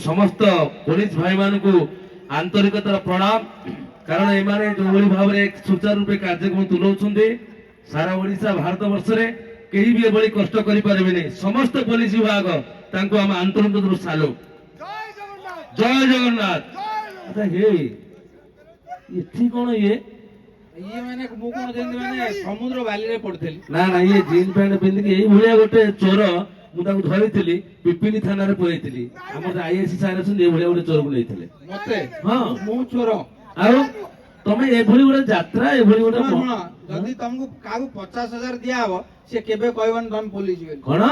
समस्त पुलिस भाई मान को आंतरिकतार प्रणाम कारण एमाने जो भाव में सुचारू रूपे कार्यक्रम तुलाउछन्ते सारा ओडिशा भारत वर्ष रे केही भी एभली कष्ट करि पारबेनी समस्त पुलिस विभाग तांको हम आंतरिकतार सालो जय जगन्नाथ अच्छा हे इथि कोन ये माने मु कोन जेंति माने समुद्र बाली रे पड़थली ना ना ये जीन पैंट पिंध के एही भलिया गोटे चोर मु ताको धरिथिली पिपिनी थाना रे पळैथिली हमर आईएससी सार अछन ए भलिया गोटे चोर को लेथिले मते हां मु चोर आउ तमे ए भली गोटे यात्रा ए भली गोटे जदी तुमको कागु 50,000 दिया हबो से केबे कहबन तुम पुलिस बेल कोन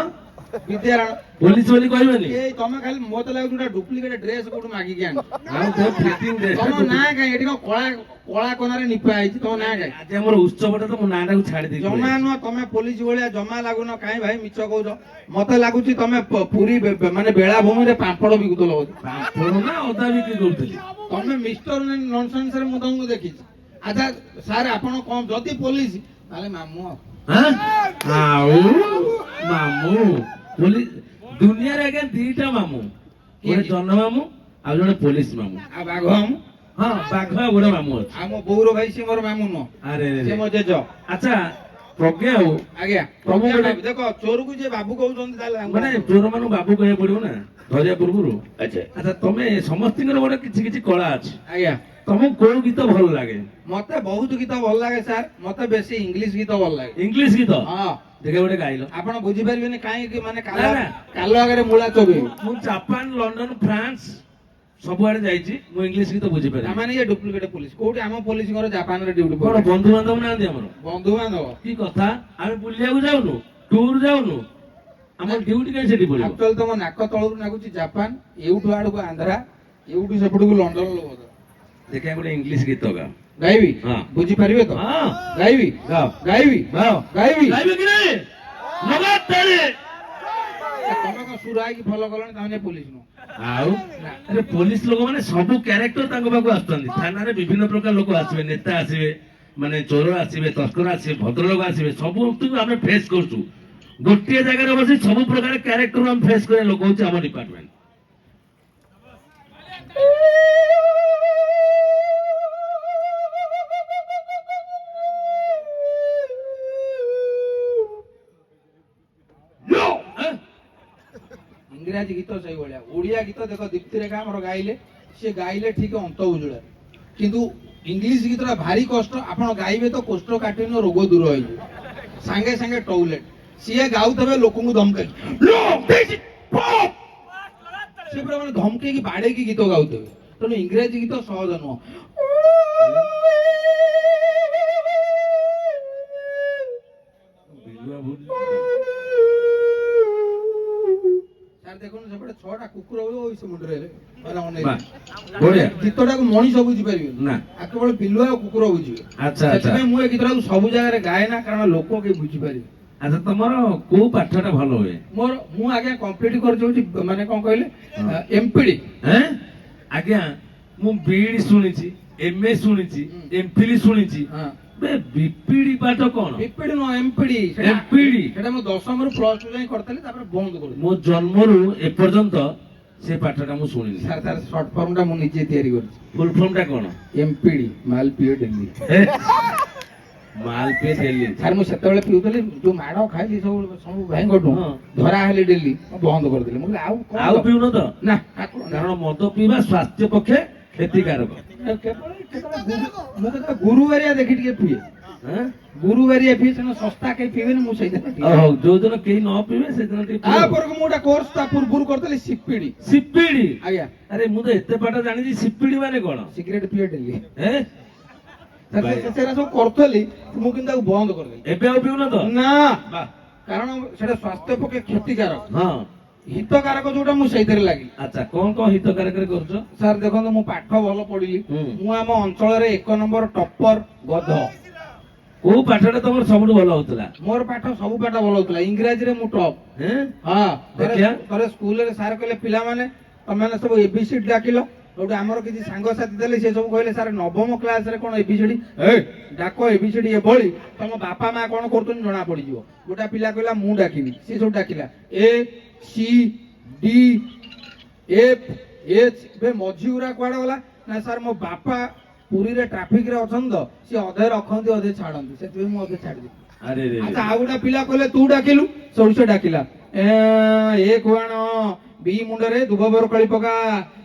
विद्यारण पुलिस वाली कहबनी ए तमे खाली मोते लाग दुटा डुप्लीकेट ड्रेस कोड मागी के आन आउ ते फिटिंग दे तम ना का एठी को कोळा कोळा कोना रे निपा आइछि तम ना का आज हमर उत्सवटा तो मु नाटा को छाडी दे जमा न तमे पुलिस भलिया जमा लागुन काई भाई मिछ कहउछ मते लागुछि तमे पूरी माने बेळा भूमि रे पापड़ बिकुतलो पापड़ ना ओदा भी की करथली तमे मिस्टर नॉनसेंस रे मु तुमको देखिछि अच्छा सर आपण कोन जदी पुलिस ताले मामू हां आउ मामू पुलिस दुनिया रे अगे दीटा मामू गोटे जन मामू आ जने पुलिस मामू आ बाघ मामू हां बाघ गोटे मामू अछि आम बौर भाई से मोर मामू न अरे से मो जेज अच्छा प्रज्ञा हो आज्ञा प्रज्ञा देखो चोर को जे बाबू कहउछन ताले माने चोर मानु बाबू कहे पड़ियो ना धरिया पूर्वरु अच्छा अच्छा तमे समस्तिंगर गोटे किछि किछि कला अछि आज्ञा तमु कोन गीत भल लागे मते बहुत गीत भल लागे सर मते बेसी इंग्लिश गीत भल लागे इंग्लिश गीत हां देखे गोटे गाइलो आपण बुझी परबेनी काई कि माने ना, ना। कालो आगे मुळा चोबे मु जापान लंडन फ्रांस सब आड़े जाइछि मु इंग्लिश गीत बुझी पारे माने ये डुप्लीकेट पुलिस कोठी आम पुलिस घर जापान रे ड्यूटी कोन बंधु बांधव नांदी हमर बंधु बांधव की कथा आमे बुलिया को जाउनु टूर जाउनु हमर ड्यूटी काई सेठी पड़ियो एक्चुअल तो नाक तळरु नागुची जापान एउठु आडु को आंध्रा एउठु सेपडु को लंडन लोग देखे गोटे इंग्लिश गीत गा गाइबी हां बुझी परबे तो हां गाइबी गाओ गाइबी गाओ गाइबी गाइबे कि नहीं लगातार तमे को सुराई की फॉलो करलनी ताने पुलिस नो आउ अरे पुलिस लोग माने सब कैरेक्टर तांको बाकू आछथि थाना रे विभिन्न प्रकार लोक आसीबे नेता आसीबे माने चोर आसीबे तस्कर आसीबे भद्र लोग आसीबे सब तुम हम फेस करछु गोटे जगह रे बसी सब प्रकार कैरेक्टर हम फेस करे लोक होछ हमर डिपार्टमेंट इंग्राजी गीत सही भलिया ओडिया गीत देखो दीप्ति रेखा हमर गाइले से गाइले ठीक अंत उजुला किंतु इंग्लिश गीतरा भारी कष्ट आपण गाइबे तो कोष्ठकाठिन्य रोग दूर होई संगे संगे टॉयलेट सिए गाउतबे लोक को धमके से पूरा माने धमके की बाडे की गीत गाउतबे तो इंग्राजी गीत सहज न देखो सेपटे छटा कुकुर होई से मुंडरे माने ओने बढ़िया गीतटा को मनीष बुझी परिबे ना आ केवल बिलुआ कुकुर बुझी अच्छा अच्छा मु ए गीतटा को सब जगह रे गाए ना कारण लोक के बुझी परिबे अच्छा तमरो को पाठटा भलो होय मोर मु आगे कंप्लीट कर जोटी माने कोन कहले एमपीडी हैं आज्ञा मु बीडी सुनिछि एमए सुनिछि एमफिल सुनिछि हां बे बीपीडी पाठ कोन बीपीडी नो एमपीडी एमपीडी सेटा मु 10 ରୁ प्लस 2 जाई करतली तापर बंद कर मो जन्मरु ए पर्यंत से पाठटा मु सुनिनि सर सर शॉर्ट फॉर्म टा मु निजे तयारी करछि फुल फॉर्म टा कोन एमपीडी माल पियो दिल्ली माल पे दिल्ली सर मु सेतबेले पिउतली जो माडो खाइली सब भाई गडु धरा हेली दिल्ली बंद कर दिले मु आउ पिउ न त ना कारण मद पीवा स्वास्थ्य पक्षे क्षतिकारक गुरुवारिया देखि टिके पिए हैं गुरुवारिया पिए सना सस्ता के पिबे मु सही ओहो जो दिन केही न पिबे से दिन टिके आ पर को मोटा कोर्स ता पुरपुर करतली सिपीडी आज्ञा अरे मु तो एते पाटा जानि जी सिपीडी माने कोन सिगरेट पिए डेली हैं सेरा सब करतली मु किंता बंद कर देली एबे आ पिउ न त ना बा कारण सेटा स्वास्थ्य पक्षे क्षतिकारक हां हितकारक जोटा मु सहीतरे लागी अच्छा कोन हितकारक रे करछो सर देखो मु पाठ भलो पढिली मु आम अंचल रे 1 नंबर टॉपर गध को पाठटा तमर सबटु भलो होतला मोर पाठ सब पाठ भलो होतला इंग्रजी रे मु टॉप हैं हां देखिया तरे स्कूल रे सर कहले पिला माने तमे सब एबीसीडी डाकिलो ओटा हमर किछि सांग साथी देले से सब कहले सर नवम क्लास रे कोन एबीसीडी ए डाको एबीसीडी ए बळी तम बापा मा कोन करतन जणा पड़ी जिवो गोटा पिला कहला मु डाकिबी से सब डाकिला ए सी डी एफ ଏବେ ମଝି ଗୁରା କୁଆଡେ ଗଲା ନା ସାର୍ ମୋ ବାପା ପୁରୀରେ ଟ୍ରାଫିକ ରେ ଅଛନ୍ତି ତ ସେ ଅଧେ ରଖନ୍ତି ଅଧେ ଛାଡନ୍ତି ସେଥିପାଇଁ ମୁଁ ଅଧେ ଛାଡ଼ିଦେବି। ଆରେ ରେ ଆଚ୍ଛା ଆଉ ଗୋଟେ ପିଲା କହିଲେ ତୁ ଡାକିଲୁ ସୋରିଷ ଡାକିଲା ଏ କୁଆଣ ବି ମୁଣ୍ଡରେ ଦୁବ ବରକଳି ପକା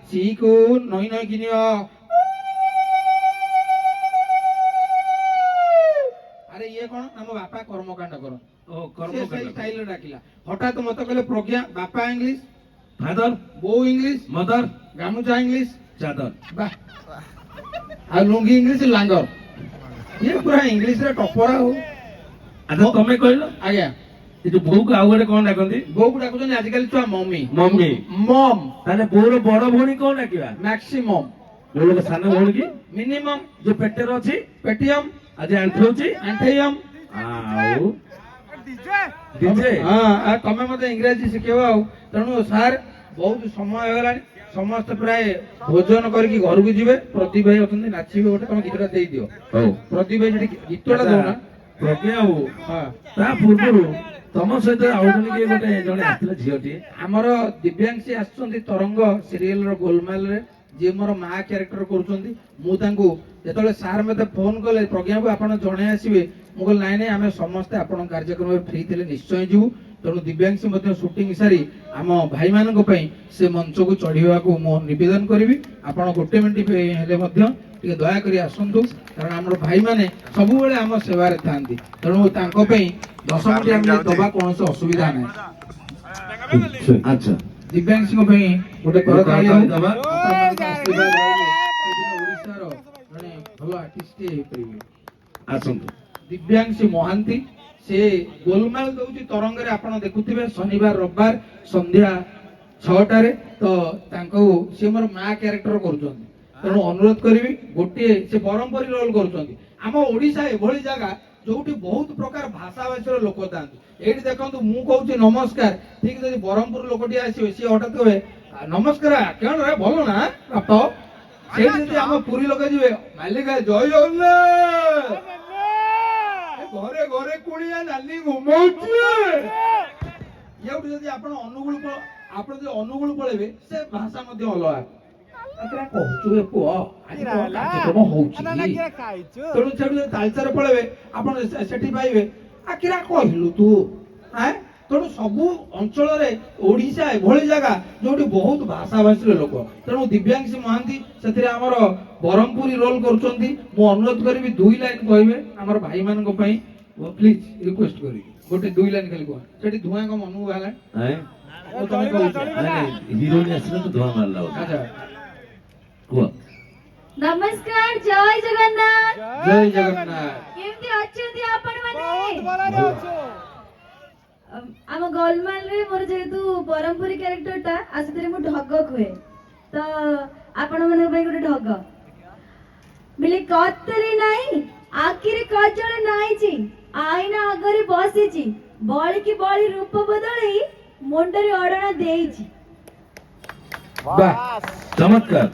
ସିକୁ ନଈ ନଈ କିନିଅ ଆରେ ଇଏ କଣ ଆମ ବାପା କର୍ମକାଣ୍ଡ କର ଓ କର୍ମକାଣ୍ଡ ଷ୍ଟାଇଲରେ ଡାକିଲା। ହଠାତ୍ ମତେ କହିଲେ ପ୍ରଜ୍ଞା ବାପା ଇଂଲିଶ ଫାଦର ବୋଉ ଇଂଲିଶ ମଦର ଗାମୁଛା ଇଂଲିଶ ଚାଦର ବାଃ ଆଉ ଲୁଙ୍ଗି ଇଂଲିଶ ଲାଙ୍ଗର ଇଏ ପୁରା ଇଂଲିଶରେ ଟପର ଆଉ। ଆଚ୍ଛା ତମେ କହିଲ ଆଜ୍ଞା ଏ ଯୋଉ ବୋଉକୁ ଆଉ ଗୋଟେ କଣ ଡାକନ୍ତି? ବୋଉକୁ ଡାକୁଛନ୍ତି ଆଜିକାଲି ଛୁଆ ମମି ମମି। ମମ୍ ତାହେଲେ ବୋଉର ବଡ ଭଉଣୀ କଣ ଡାକିବା? ମ୍ୟାକ୍ସିମମ୍ ବୋଉର ସାନ ଭଉଣୀ କି ମିନିମମ୍ ଯୋଉ ପେଟରେ ଅଛି ପେଟିଏମ୍ ଆଜି ଆଣ୍ଠୁ ଅଛି ଆଣ୍ଠେଇୟମ୍ ଆଉ ଡିଜେ ତମେ ମତେ ଇଂରାଜୀ ଶିଖେଇବ ଆଉ। ତେଣୁ ସାର୍ ବହୁତ ସମୟ ହେଇଗଲାଣି ସମସ୍ତେ ପ୍ରାୟ ଭୋଜନ କରିକି ଘରକୁ ଯିବେ। ପ୍ରଦୀପ ଭାଇ ଅଛନ୍ତି ନାଚିବେ ଗୋଟେ ତମେ ଗୀତଟା ଦେଇଦିଅ। ହଉ ପ୍ରଦୀପ ଭାଇ ସେଠି ଗୀତଟା ଦଉନା ପ୍ରଜ୍ଞା ବାବୁ ହଁ ତା ପୂର୍ବରୁ ତମ ସହିତ ଆଉ ଜଣେ କିଏ ଗୋଟେ ଜଣେ ଆସିଥିଲେ ଝିଅଟିଏ ଆମର ଦିବ୍ୟାଂଶୀ ଆସୁଛନ୍ତି ତରଙ୍ଗ ସିରିଏଲର ଗୋଲମାଲରେ ଯିଏ ମୋର ମା କ୍ୟାରେକ୍ଟର କରୁଛନ୍ତି। ମୁଁ ତାଙ୍କୁ ଯେତେବେଳେ ସାର୍ ମତେ ଫୋନ କଲେ ପ୍ରଜ୍ଞାକୁ ଆପଣ ଜଣେ ଆସିବେ ମୁଁ କହିଲି ନାଇଁ ନାଇଁ ଆମେ ସମସ୍ତେ ଆପଣଙ୍କ କାର୍ଯ୍ୟକ୍ରମରେ ଫ୍ରି ଥିଲେ ନିଶ୍ଚୟ ଯିବୁ। ତେଣୁ ଦିବ୍ୟାଂଶୀ ମଧ୍ୟ ସୁଟିଂ ସାରି ଆମ ଭାଇମାନଙ୍କ ପାଇଁ ସେ ମଞ୍ଚକୁ ଚଢିବାକୁ ମୁଁ ନିବେଦନ କରିବି। ଆପଣ ଗୋଟେ ମିନିଟ୍ ହେଲେ ମଧ୍ୟ ଟିକେ ଦୟାକରି ଆସନ୍ତୁ କାରଣ ଆମର ଭାଇମାନେ ସବୁବେଳେ ଆମ ସେବାରେ ଥାନ୍ତି। ତେଣୁ ତାଙ୍କ ପାଇଁ 10 ମିନିଟ୍ ଆମେ ଦବା କୌଣସି ଅସୁବିଧା ନାହିଁ। ଆଚ୍ଛା ଦିବ୍ୟାଂଶୀଙ୍କ ପାଇଁ ଗୋଟେ କରତାଳି ହଉ। ଦବା। ଆପଣମାନଙ୍କ ଆଶୀର୍ବାଦ ରହିଲେ ସେଦିନ ଓଡ଼ିଶାର ଜଣେ ଭଲ ଆର୍ଟିଷ୍ଟ ହେଇପାରିବେ। ଆସନ୍ତୁ ଦିବ୍ୟାଂଶୀ ମହାନ୍ତି ସେ ଗୋଲମାଲ ଦଉଛି ତରଙ୍ଗରେ ଆପଣ ଦେଖୁଥିବେ ଶନିବାର ରବିବାର ସନ୍ଧ୍ୟା 6ଟାରେ। ତ ତାଙ୍କୁ ସେ ମୋର ମା କ୍ୟାରେକ୍ଟର କରୁଛନ୍ତି। ତେଣୁ ଅନୁରୋଧ କରିବି ଗୋଟିଏ ସେ ବ୍ରହ୍ମପୁରୀ ରୋଲ କରୁଛନ୍ତି। ଆମ ଓଡ଼ିଶା ଏଭଳି ଜାଗା ଯୋଉଠି ବହୁତ ପ୍ରକାର ଭାଷାଭାଷୀର ଲୋକ ଥାନ୍ତି। ଏଇଠି ଦେଖନ୍ତୁ ମୁଁ କହୁଛି ନମସ୍କାର ଠିକ ଯଦି ବ୍ରହ୍ମପୁର ଲୋକଟିଏ ଆସିବେ ସିଏ ହଠାତ୍ କହିବେ ନମସ୍କାର କେଣ ରେ ଭଲ ନା ବାପ ସେଇଠି ଯଦି ଆମ ପୁରୀ ଲୋକ ଯିବେ ମାଲିକା ଜୟ ଜଗନ୍ନାଥ ଘରେ ଘରେ କୁଣିଆ ନାଲି ଘୁମଉଛି ଇଆଠୁ ଯଦି ଆପଣ ଅନୁଗୁଳ ପଳେଇବେ ସେ ଭାଷା ମଧ୍ୟ ଅଲଗା। କହୁଛୁ ଏ ପୁଅ ଆଜି କଣ କାର୍ଯ୍ୟକ୍ରମ ହଉଛି ତେଣୁ ସେଠୁ ତାଳଚେର ପଳେଇବେ ଆପଣ ସେଠି ପାଇବେ ଆକିରା କହିଲୁ ତୁ ତେଣୁ ସବୁ ଅଞ୍ଚଳରେ ଓଡ଼ିଶା ଏଭଳି ଜାଗା ଯୋଉଠି ବହୁତ ଭାଷାଭାଷୀର ଲୋକ। ତେଣୁ ଦିବ୍ୟାଂଶୀ ମହାନ୍ତି ସେଥିରେ ଆମର ବ୍ରହ୍ମପୁରୀ ରୋଲ କରୁଛନ୍ତି। ମୁଁ ଅନୁରୋଧ କରିବି 2 ଲାଇନ କହିବେ ଆମର ଭାଇମାନଙ୍କ ପାଇଁ ପ୍ଲିଜ ରିକ୍ୱେଷ୍ଟ କରିବି ଗୋଟେ 2 ଲାଇନ ଖାଲି କୁହ। ସେଠି ଧୂଆଁଙ୍କ ମନକୁ ବାହାରିଲା ହିରୋଇନ ଆସିଲେ ତ ଧୂଆଁ ମାରିଲା ଆଚ୍ଛା କୁହ। ନମସ୍କାର ଜୟ ଜଗନ୍ନାଥ। ଜୟ ଜଗନ୍ନାଥ। କେମିତି ଅଛନ୍ତି ଆପଣ ମାନେ? ଆମ ଗୋଲମାଲରେ ମୋର ଯେହେତୁ ବ୍ରହ୍ମପୁରୀ କ୍ୟାରେକ୍ଟରଟା ଆଉ ସେଥିରେ ମୁଁ ଢଗ କୁହେ ତ ଆପଣମାନଙ୍କ ପାଇଁ ଗୋଟେ ଢଗ ବିଲେ କତରେ ନାହିଁ ଆଖିରେ କଜଳ ନାହିଁଛି ଆଇନା ଆଗରେ ବସିଛି ବଳିକି ବଳି ରୂପ ବଦଳେଇ ମୁଣ୍ଡରେ ଅଡଣା ଦେଇଛି। ଚମତ୍କାର।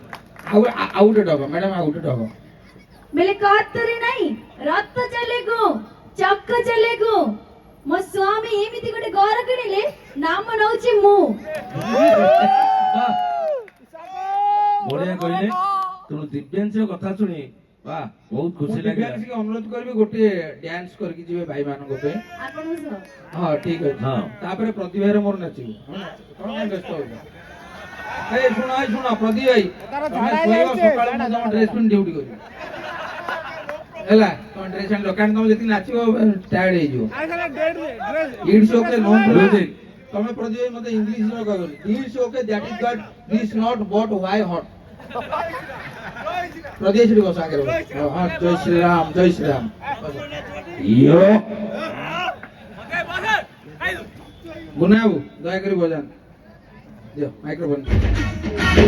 ଆଉ ଗୋଟେ ଢଗ ମ୍ୟାଡାମ ଆଉ ଗୋଟେ ଢଗ ବିଲେ କତରେ ନାହିଁ ରଥ ଚାଲେ ଗୁ ଚକ ଚାଲେ ଗୁ ମୋ ସ୍ୱାମୀ ଏମିତି ଗୋଟେ ଘର କିଣିଲେ ନାମ ନଉଛି ମୁଁ। ବଢିଆ କହିଲେ। ତେଣୁ ଦିବ୍ୟାଂଶୀଙ୍କ କଥା ଶୁଣି ବାହ ବହୁତ ଖୁସି ଲାଗିଲା। ଦିବ୍ୟାଂଶୀକି ଅନୁରୋଧ କରିବି ଗୋଟିଏ ଡ୍ୟାନ୍ସ କରିକି ଯିବେ ଭାଇମାନଙ୍କ ପାଇଁ। ଆପଣଙ୍କ ସହ ହଁ ଠିକ ଅଛି। ହଁ। ତାପରେ ପ୍ରଦୀପ ଭାଇର ମୋର ନାଚିବୁ କଣ ବ୍ୟସ୍ତ ହଉଛ ଶୁଣ ପ୍ରଦୀପ ଭାଇ ତମେ ଶୋଇବ ସକାଳୁ ମୁଁ ତମ ଡ୍ରେସ ପିନ୍ଧି ଡ୍ୟୁଟି କରିବି ହେଲା। ତମ ଡ୍ରେସ ଆଣି ଦୋକାନ ତମେ ଯେତିକି ନାଚିବ ଟାୟାର୍ଡ ହେଇଯିବ। It's okay no music. ତମେ ପ୍ରଦୀପ ଭାଇ ମତେ ଇଂଲିଶ ରେ କହିବନି it's okay that is got this not but why hot. Pradeep ସେଠି ବସ ଆଗରେ ହଁ ଜୟ ଶ୍ରୀରାମ ଜୟ ଶ୍ରୀରାମ ଇୟୋ ଗୁନା ବାବୁ ଦୟାକରି ବଜାନ ଦିଅ ମାଇକ୍ରୋଫୋନ।